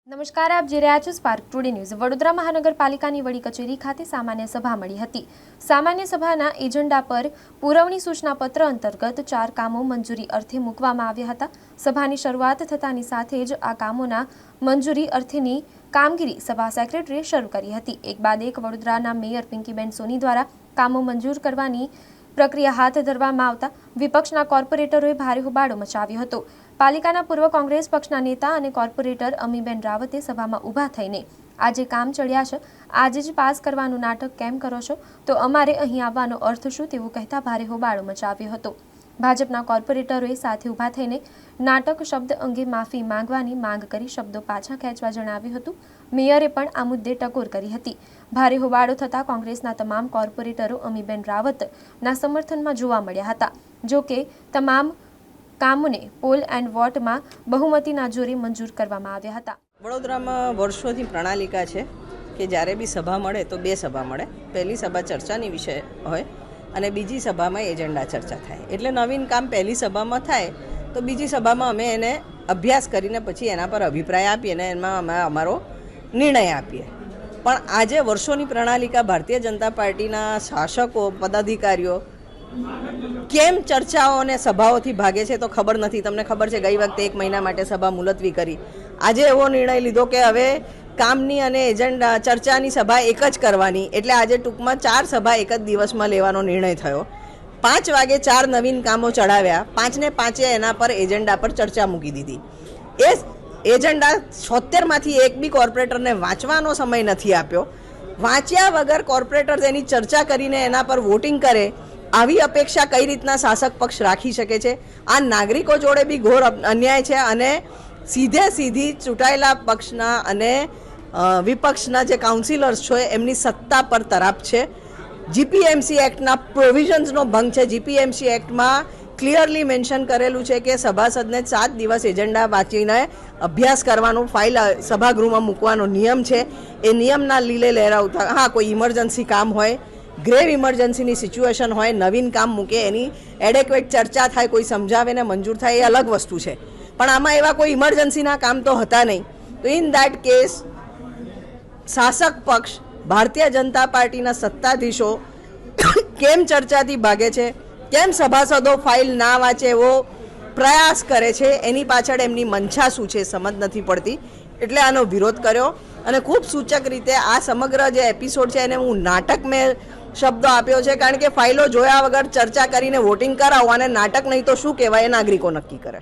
નમસ્કાર, આપ જોઈ રહ્યા છો સ્પાર્ક ટુડે ન્યૂઝ। વડોદરા મહાનગરપાલિકાની વડી કચેરી ખાતે સામાન્ય સભા મળી હતી। સામાન્ય સભાના એજન્ડા પર પુરવણી સૂચનાપત્ર અંતર્ગત 4 કામો મંજૂરી અર્થે મૂકવામાં આવ્યા હતા। સભાની શરૂઆત થતાની સાથે જ આ કામોના મંજૂરી અર્થેની કામગીરી સભા સેક્રેટરીએ શરૂ કરી હતી। એક બાદ એક વડોદરાના મેયર પિંકીબેન સોની દ્વારા કામો મંજૂર કરવાની પ્રક્રિયા હાથ ધરવામાં આવતા વિપક્ષના કોર્પોરેટરોએ ભારે હોબાળો મચાવ્યો હતો। પાલિકાના પૂર્વ કોંગ્રેસ પક્ષના નેતા અને કોર્પોરેટર અમીબેન રાવતે સભામાં ઊભા થઈને આજે કામ ચડ્યા છે, આજે જ પાસ કરવાનું નાટક કેમ કરો છો, તો અમારે અહીં આવવાનો અર્થ શું, તેવું કહેતા ભારે હોબાળો મચાવ્યો હતો। ભાજપના કોર્પોરેટરોએ સાથે ઊભા થઈને નાટક શબ્દ અંગે માફી માંગવાની માંગ કરી શબ્દો પાછા ખેંચવા જણાવ્યું હતું। મેયરે પણ આ મુદ્દે ટકોર કરી હતી। ભારે હોબાળો થતાં કોંગ્રેસના તમામ કોર્પોરેટરો અમીબેન રાવતના સમર્થનમાં જોવા મળ્યા હતા। જો કે તમામ કામોને પોલ એન્ડ વોટમાં બહુમતીના જોરે મંજૂર કરવામાં આવ્યા હતા। વડોદરામાં વર્ષોથી પ્રણાલિકા છે કે જ્યારે બી સભા મળે તો 2 સભા મળે। પહેલી સભા ચર્ચાની વિષય હોય અને બીજી સભામાં એજન્ડા ચર્ચા થાય। એટલે નવીન કામ પહેલી સભામાં થાય તો બીજી સભામાં અમે એને અભ્યાસ કરીને પછી એના પર અભિપ્રાય આપીએ અને એમાં અમે અમારો નિર્ણય આપીએ। પણ આજે વર્ષોની પ્રણાલિકા ભારતીય જનતા પાર્ટીના શાસકો પદાધિકારીઓ કેમ ચર્ચાઓ અને સભાઓથી ભાગે છે તો ખબર નથી। તમને ખબર છે ગઈ વખતે 1 મહિના માટે સભા મુલતવી કરી। આજે એવો નિર્ણય લીધો કે હવે કામની અને એજન્ડા ચર્ચાની સભા એક જ કરવાની, એટલે આજે ટૂંકમાં 4 સભા એક જ દિવસમાં લેવાનો નિર્ણય થયો। 5 વાગે 4 નવીન કામો ચડાવ્યા, 5 ને 5 એના પર એજન્ડા પર ચર્ચા મૂકી દીધી। એ એજન્ડા 76માંથી એક બી કોર્પોરેટરને વાંચવાનો સમય નથી આપ્યો। વાંચ્યા વગર કોર્પોરેટર તેની ચર્ચા કરીને એના પર વોટિંગ કરે, આવી અપેક્ષા કઈ રીતના શાસક પક્ષ રાખી શકે છે? આ નાગરિકો જોડે બી ઘોર અન્યાય છે અને સીધી ચૂંટાયેલા પક્ષના અને વિપક્ષના જે કાઉન્સિલર્સ છે એમની સત્તા પર તરાપ છે। જીપીએમસી એક્ટના પ્રોવિઝન્સનો ભંગ છે। જીપીએમસી એક્ટમાં ક્લિયરલી મેન્શન કરેલું છે કે સભાસદને 7 દિવસ એજન્ડા વાંચીને અભ્યાસ કરવાનો, ફાઇલ સભાગૃહમાં મૂકવાનો નિયમ છે। એ નિયમના લીલે લહેરાવતા હા, કોઈ ઇમરજન્સી કામ હોય, ગ્રેવ ઇમરજન્સીની સિચ્યુએશન હોય, નવીન કામ મૂકે, એની એડેક્વેટ ચર્ચા થાય, કોઈ સમજાવે ને મંજૂર થાય, એ અલગ વસ્તુ છે। પણ આમાં એવા કોઈ ઇમરજન્સીના કામ તો હતા નહીં। તો ઇન દેટ કેસ શાસક પક્ષ ભારતીય જનતા પાર્ટીના સત્તાધીશો કેમ ચર્ચાથી ભાગે છે, કેમ સભાસદો ફાઇલ ના વાંચે એવો પ્રયાસ કરે છે, એની પાછળ એમની મંશા શું છે સમજ નથી પડતી। એટલે આનો વિરોધ કર્યો અને ખૂબ સૂચક રીતે આ સમગ્ર જે એપિસોડ છે એને હું નાટક મેં શબ્દો આપ્યો છે, કારણ કે ફાઇલો જોયા વગર ચર્ચા કરીને વોટિંગ કરાવો અને નાટક નહીં તો શું કહેવાય એ નાગરિકો નક્કી કરે।